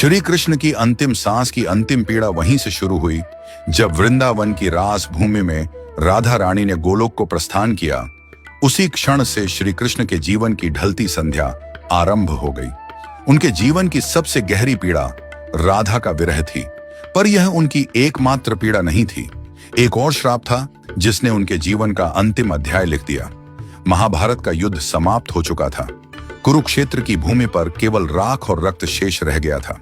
श्री कृष्ण की अंतिम सांस की अंतिम पीड़ा वहीं से शुरू हुई जब वृंदावन की रास भूमि में राधा रानी ने गोलोक को प्रस्थान किया। उसी क्षण से श्री कृष्ण के जीवन की ढलती संध्या आरंभ हो गई। उनके जीवन की सबसे गहरी पीड़ा राधा का विरह थी, पर यह उनकी एकमात्र पीड़ा नहीं थी। एक और श्राप था जिसने उनके जीवन का अंतिम अध्याय लिख दिया। महाभारत का युद्ध समाप्त हो चुका था। कुरुक्षेत्र की भूमि पर केवल राख और रक्त शेष रह गया था।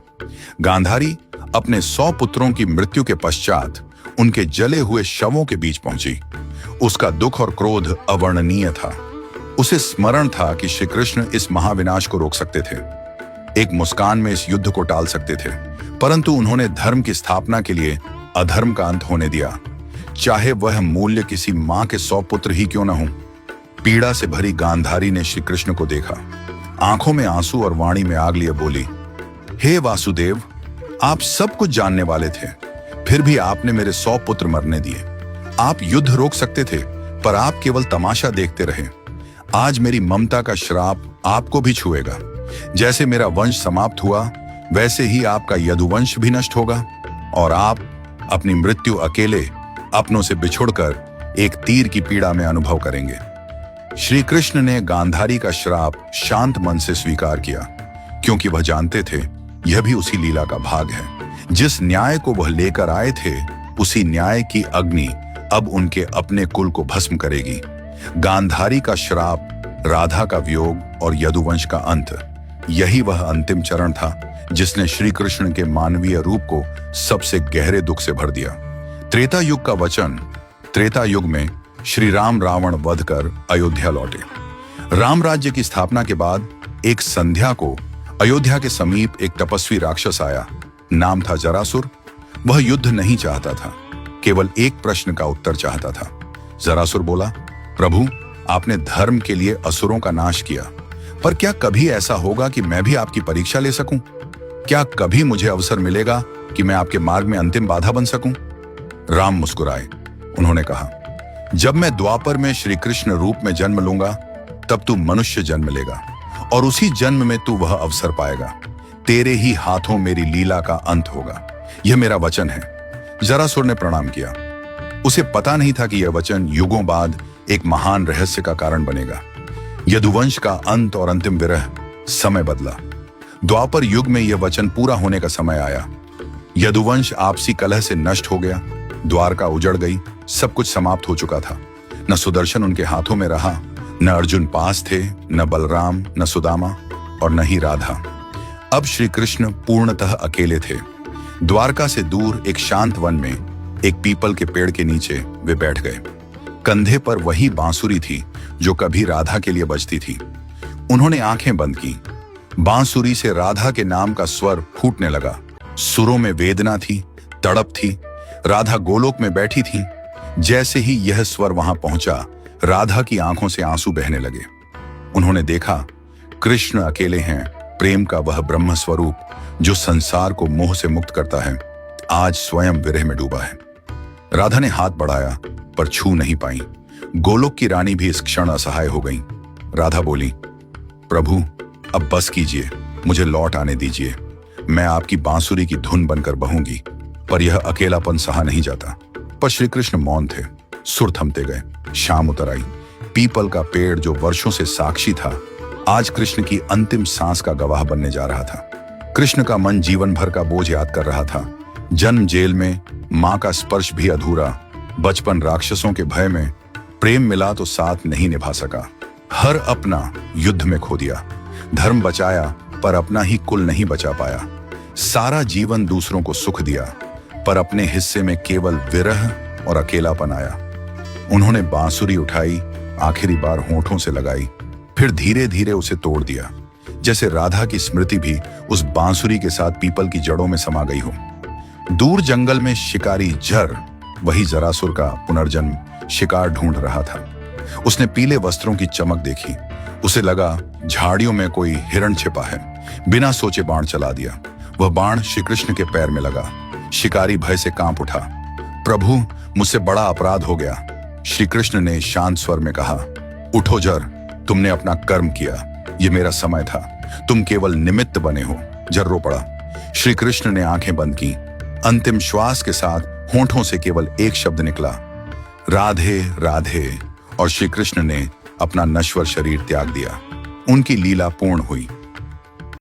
गांधारी अपने 100 पुत्रों की मृत्यु के पश्चात उनके जले हुए शवों के बीच पहुंची। उसका दुख और क्रोध अवर्णनीय था। उसे स्मरण था कि श्री कृष्ण इस महाविनाश को रोक सकते थे, एक मुस्कान में इस युद्ध को टाल सकते थे, परंतु उन्होंने धर्म की स्थापना के लिए अधर्म का अंत होने दिया, चाहे वह मूल्य किसी मां के 100 पुत्र ही क्यों न हो। पीड़ा से भरी गांधारी ने श्री कृष्ण को देखा, आंखों में आंसू और वाणी में आग लिए बोली, हे वासुदेव, आप सब कुछ जानने वाले थे, फिर भी आपने मेरे 100 पुत्र मरने दिए। आप युद्ध रोक सकते थे, पर आप केवल तमाशा देखते रहे। आज मेरी ममता का श्राप आपको भी छुएगा। जैसे मेरा वंश समाप्त हुआ, वैसे ही आपका यदुवंश भी नष्ट होगा और आप अपनी मृत्यु अकेले अपनों से बिछुड़कर एक तीर की पीड़ा में अनुभव करेंगे। श्री कृष्ण ने गांधारी का श्राप शांत मन से स्वीकार किया, क्योंकि वह जानते थे यह भी उसी लीला का भाग है। जिस न्याय को वह लेकर आए थे, उसी न्याय की अग्नि अब उनके अपने कुल को भस्म करेगी। गांधारी का श्राप, राधा का वियोग और यदुवंश का अंत, यही वह अंतिम चरण था जिसने श्री कृष्ण के मानवीय रूप को सबसे गहरे दुख से भर दिया। त्रेता युग का वचन। त्रेता युग में श्री राम रावण वध कर अयोध्या लौटे। राम राज्य की स्थापना के बाद एक संध्या को अयोध्या के समीप एक तपस्वी राक्षस आया। नाम था जरासुर। वह युद्ध नहीं चाहता था, केवल एक प्रश्न का उत्तर चाहता था। जरासुर बोला, प्रभु, आपने धर्म के लिए असुरों का नाश किया, पर क्या कभी ऐसा होगा कि मैं भी आपकी परीक्षा ले सकूं? क्या कभी मुझे अवसर मिलेगा कि मैं आपके मार्ग में अंतिम बाधा बन सकूं? राम मुस्कुराए। उन्होंने कहा, जब मैं द्वापर में श्री कृष्ण रूप में जन्म लूंगा, तब तू मनुष्य जन्म लेगा और उसी जन्म में तू वह अवसर पाएगा। तेरे ही हाथों मेरी लीला का अंत होगा। यह मेरा वचन है। जरासुर ने प्रणाम किया। उसे पता नहीं था कि यह वचन युगों बाद एक महान रहस्य का कारण बनेगा। यदुवंश का अंत और अंतिम विरह। समय बदला। द्वापर युग में यह वचन पूरा होने का समय आया। यदुवंश आपसी कलह से नष्ट हो गया। द्वारका उजड़ गई। सब कुछ समाप्त हो चुका था। न सुदर्शन उनके हाथों में रहा, न अर्जुन पास थे, न बलराम, न सुदामा और न ही राधा। अब श्री कृष्ण पूर्णतः अकेले थे। द्वारका से दूर एक शांत वन में एक पीपल के पेड़ के नीचे वे बैठ गए। कंधे पर वही बांसुरी थी जो कभी राधा के लिए बजती थी। उन्होंने आंखें बंद की। बांसुरी से राधा के नाम का स्वर फूटने लगा। सुरों में वेदना थी, तड़प थी। राधा गोलोक में बैठी थी। जैसे ही यह स्वर वहां पहुंचा, राधा की आंखों से आंसू बहने लगे। उन्होंने देखा, कृष्ण अकेले हैं। प्रेम का वह ब्रह्म स्वरूप जो संसार को मोह से मुक्त करता है, आज स्वयं विरह में डूबा है। राधा ने हाथ बढ़ाया, पर छू नहीं पाई। गोलोक की रानी भी इस क्षण असहाय हो गई। राधा बोली, प्रभु, अब बस कीजिए, मुझे लौट आने दीजिए। मैं आपकी बांसुरी की धुन बनकर बहूंगी। पर यह अकेलापन सहा नहीं जाता। पर श्री कृष्ण मौन थे। सुर थमते गए। शाम उतर आई। पीपल का पेड़ जो वर्षों से साक्षी था, आज कृष्ण की अंतिम सांस का गवाह बनने जा रहा था। कृष्ण का मन जीवन भर का बोझ याद कर रहा था। जन्म जेल में, मां का स्पर्श भी अधूरा, बचपन राक्षसों के भय में, प्रेम मिला तो साथ नहीं निभा सका। हर अपना युद्ध में खो दिया। धर्म बचाया, पर अपना ही कुल नहीं बचा पाया। सारा जीवन दूसरों को सुख दिया, पर अपने हिस्से में केवल विरह और अकेलापन आया। उन्होंने बांसुरी उठाई, आखिरी बार होंठों से लगाई, फिर धीरे धीरे उसे तोड़ दिया, जैसे राधा की स्मृति भी उस बांसुरी के साथ पीपल की जड़ों में समा गई हो। दूर जंगल में शिकारी जर, वही जरासुर का पुनर्जन्म, शिकार ढूंढ रहा था। उसने पीले वस्त्रों की चमक देखी। उसे लगा झाड़ियों में कोई हिरण छिपा है। बिना सोचे बाण चला दिया। वह बाण श्री कृष्ण के पैर में लगा। शिकारी भय से कांप उठा। प्रभु, मुझसे बड़ा अपराध हो गया। श्री कृष्ण ने शांत स्वर में कहा, उठो जर, तुमने अपना कर्म किया। ये मेरा समय था, तुम केवल निमित्त बने हो। जर रो पड़ा। श्री कृष्ण ने आंखें बंद की। अंतिम श्वास के साथ होंठों से केवल एक शब्द निकला, राधे राधे, और श्री कृष्ण ने अपना नश्वर शरीर त्याग दिया। उनकी लीला पूर्ण हुई।